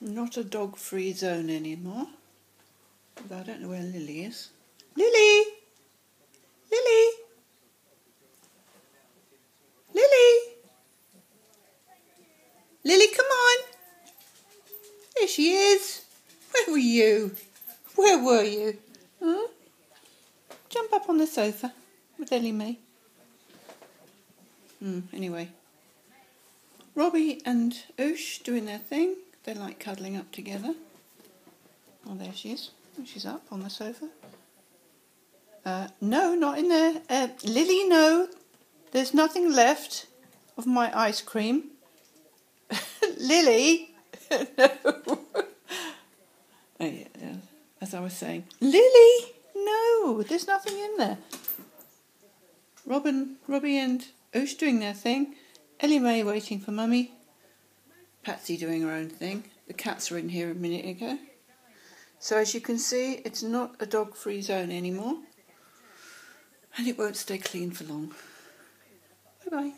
Not a dog-free zone anymore. Although I don't know where Lily is. Lily! Lily! Lily! Lily, come on! There she is. Where were you? Where were you? Huh? Jump up on the sofa with Ellie Mae. Anyway. Robbie and Oosh doing their thing. They like cuddling up together. Oh, there she is. She's up on the sofa. No, not in there. Lily, no. There's nothing left of my ice cream. Lily! No. Oh, yeah, as I was saying. Lily! No, there's nothing in there. Robbie and Oosh doing their thing. Ellie Mae waiting for Mummy. Patsy doing her own thing. The cats were in here a minute ago. So as you can see, it's not a dog-free zone anymore. And it won't stay clean for long. Bye-bye.